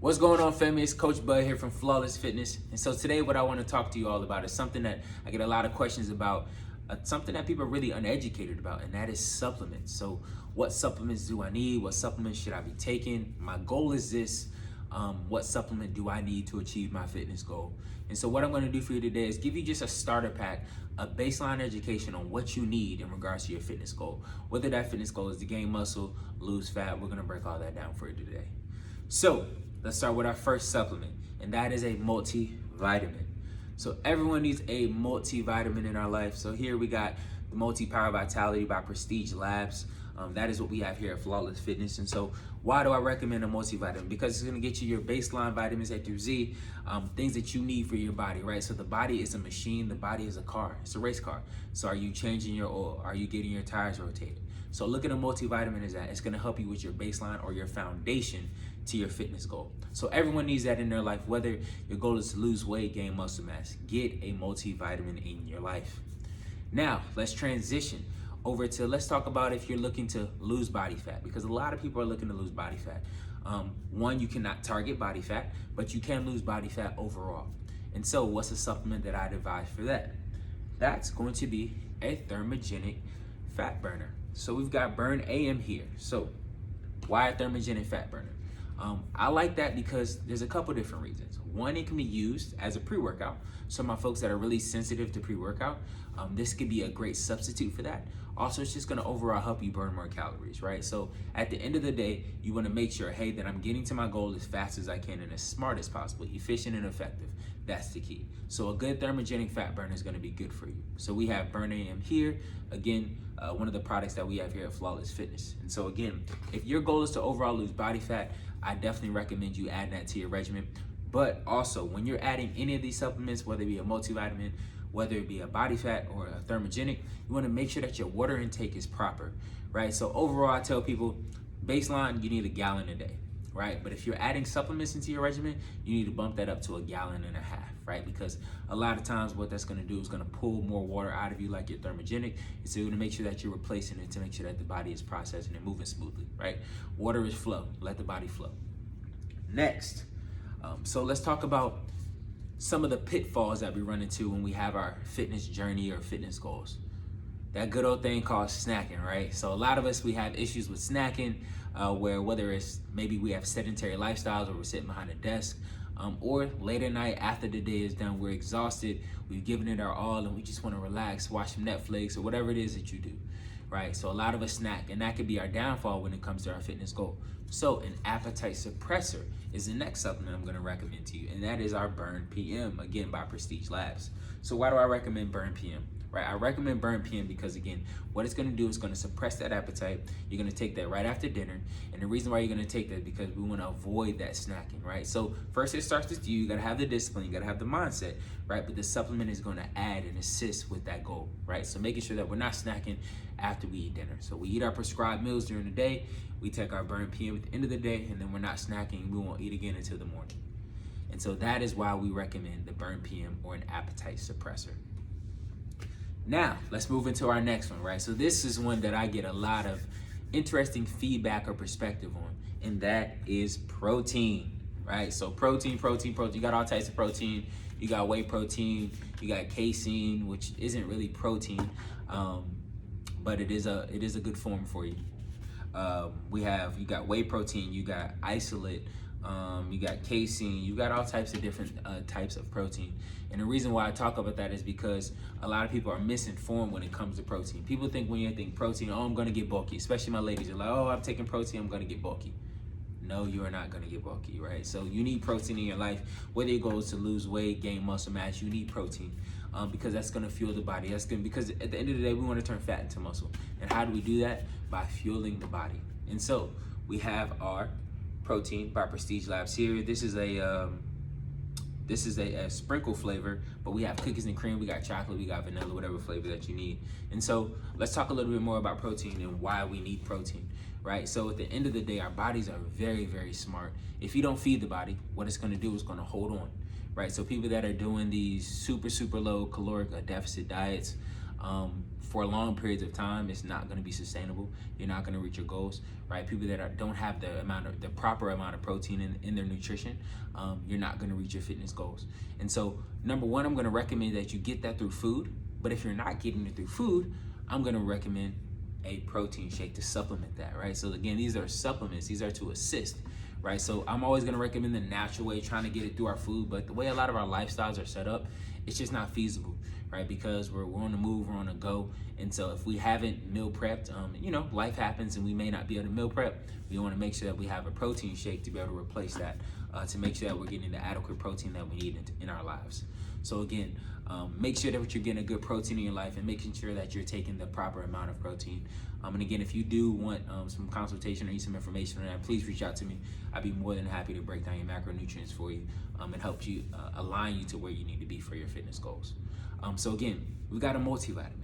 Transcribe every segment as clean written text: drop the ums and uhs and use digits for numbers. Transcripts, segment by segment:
What's going on, family? It's Coach Bud here from Flawless Fitness. And so today what I want to talk to you all about is something that I get a lot of questions about, something that people are really uneducated about, and that is supplements. So what supplements do I need? What supplements should I be taking? My goal is this. What supplement do I need to achieve my fitness goal? And so what I'm going to do for you today is give you just a starter pack, a baseline education on what you need in regards to your fitness goal. Whether that fitness goal is to gain muscle, lose fat, we're going to break all that down for you today. So let's start with our first supplement, and that is a multivitamin. So everyone needs a multivitamin in our life. So here we got the Multi-Power Vitality by Prestige Labs. That is what we have here at Flawless Fitness. And so why do I recommend a multivitamin? Because it's going to get you your baseline vitamins A through Z, things that you need for your body, right? So the body is a machine. The body is a car. It's a race car. So are you changing your oil? Are you getting your tires rotated? So look at a multivitamin as that. It's going to help you with your baseline or your foundation to your fitness goal. So everyone needs that in their life. Whether your goal is to lose weight, gain muscle mass, get a multivitamin in your life. Now let's transition over to, let's talk about if you're looking to lose body fat, because a lot of people are looking to lose body fat. One, you cannot target body fat, but you can lose body fat overall. And so what's a supplement that I'd advise for that? That's going to be a Thermogenic Fat Burner. So we've got Burn AM here. So why a Thermogenic Fat Burner? I like that because there's a couple different reasons. One, it can be used as a pre-workout. So my folks that are really sensitive to pre-workout, this could be a great substitute for that. Also, it's just gonna overall help you burn more calories, right? So at the end of the day, you wanna make sure, hey, that I'm getting to my goal as fast as I can and as smart as possible, efficient and effective. That's the key. So a good Thermogenic Fat Burner is gonna be good for you. So we have Burn AM here. Again, one of the products that we have here at Flawless Fitness. And so again, if your goal is to overall lose body fat, I definitely recommend you add that to your regimen. But also, when you're adding any of these supplements, whether it be a multivitamin, whether it be a body fat or a thermogenic, you wanna make sure that your water intake is proper, right? So overall, I tell people, baseline, you need 1 gallon a day, right? But if you're adding supplements into your regimen, you need to bump that up to 1.5 gallons, right? Because a lot of times what that's gonna do is gonna pull more water out of you like your thermogenic. And so you're gonna make sure that you're replacing it to make sure that the body is processing and moving smoothly, right? Water is flow, let the body flow. Next, so let's talk about some of the pitfalls that we run into when we have our fitness journey or fitness goals. That good old thing called snacking, right? So a lot of us, we have issues with snacking, where whether it's maybe we have sedentary lifestyles or we're sitting behind a desk, or late at night after the day is done, we're exhausted, we've given it our all, and we just want to relax, watch some Netflix or whatever it is that you do, right? So a lot of us snack, and that could be our downfall when it comes to our fitness goal. So an appetite suppressor is the next supplement I'm going to recommend to you, and that is our Burn PM, again by Prestige Labs. So why do I recommend Burn PM? Right, I recommend Burn PM because, again, what it's going to do is going to suppress that appetite. You're going to take that right after dinner, and the reason why you're going to take that is because we want to avoid that snacking, right? So first, it starts with you. You got to have the discipline, you got to have the mindset, right? But the supplement is going to add and assist with that goal, right? So making sure that we're not snacking after we eat dinner. So we eat our prescribed meals during the day, we take our Burn PM at the end of the day, and then we're not snacking. We won't eat again until the morning. And so that is why we recommend the Burn PM or an appetite suppressor. Now, let's move into our next one, right? So this is one that I get a lot of interesting feedback or perspective on, and that is protein, right? So protein. You got all types of protein. You got whey protein, you got casein, which isn't really protein, but it is a good form for you. You got whey protein, you got isolate, you got casein, you got all types of different types of protein. And the reason why I talk about that is because a lot of people are misinformed when it comes to protein. People think when you think protein, oh, I'm gonna get bulky, especially my ladies are like, oh, I'm taking protein, I'm gonna get bulky. No, you are not gonna get bulky, right? So you need protein in your life. Whether your goal is to lose weight, gain muscle mass, you need protein because that's gonna fuel the body. Because at the end of the day, we wanna turn fat into muscle. And how do we do that? By fueling the body. And so we have our protein by Prestige Labs here. This is a sprinkle flavor, but we have cookies and cream, we got chocolate, we got vanilla, whatever flavor that you need. And so let's talk a little bit more about protein and why we need protein, right? So at the end of the day, our bodies are very, very smart. If you don't feed the body, what it's gonna do is gonna hold on, right? So people that are doing these super low caloric deficit diets, for long periods of time, it's not going to be sustainable. You're not going to reach your goals, right? People that don't have the proper amount of protein in their nutrition, you're not going to reach your fitness goals. And so, number one, I'm going to recommend that you get that through food. But if you're not getting it through food, I'm going to recommend a protein shake to supplement that, right? So again, these are supplements. These are to assist, right? So I'm always going to recommend the natural way, trying to get it through our food. But the way a lot of our lifestyles are set up, it's just not feasible, right? Because we're on the move, we're on the go. And so if we haven't meal prepped, life happens and we may not be able to meal prep. We want to make sure that we have a protein shake to be able to replace that, to make sure that we're getting the adequate protein that we need in our lives. So again, make sure that you're getting a good protein in your life and making sure that you're taking the proper amount of protein. And again, if you do want some consultation or need some information on that, please reach out to me. I'd be more than happy to break down your macronutrients for you and help you align you to where you need to be for your fitness goals. So again, we've got a multivitamin.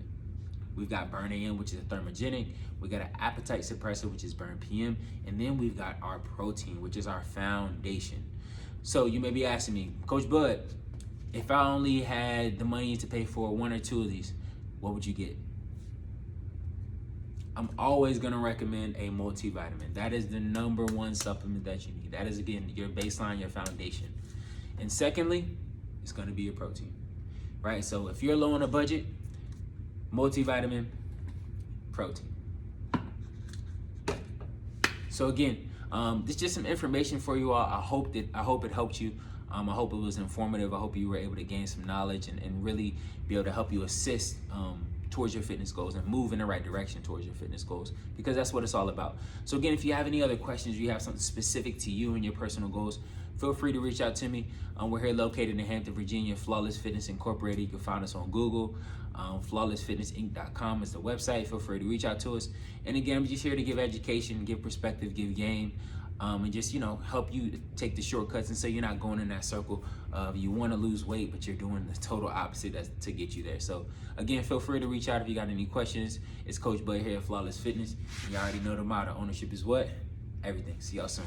We've got Burn AM, which is a thermogenic. We got an appetite suppressor, which is Burn PM. And then we've got our protein, which is our foundation. So you may be asking me, Coach Bud, if I only had the money to pay for one or two of these, what would you get? I'm always gonna recommend a multivitamin. That is the number one supplement that you need. That is, again, your baseline, your foundation. And secondly, it's gonna be your protein, right? So if you're low on a budget, multivitamin, protein. So again, this is just some information for you all. I hope it helped you. I hope it was informative. I hope you were able to gain some knowledge and really be able to help you assist towards your fitness goals and move in the right direction towards your fitness goals, because that's what it's all about. So again, if you have any other questions, you have something specific to you and your personal goals, feel free to reach out to me. We're here located in Hampton, Virginia, Flawless Fitness Incorporated. You can find us on Google. FlawlessFitnessInc.com is the website. Feel free to reach out to us. And again, I'm just here to give education, give perspective, give game, and just, help you take the shortcuts, and so you're not going in that circle of you want to lose weight, but you're doing the total opposite to get you there. So again, feel free to reach out if you got any questions. It's Coach Bud here at Flawless Fitness. You already know the motto: ownership is what? Everything. See y'all soon.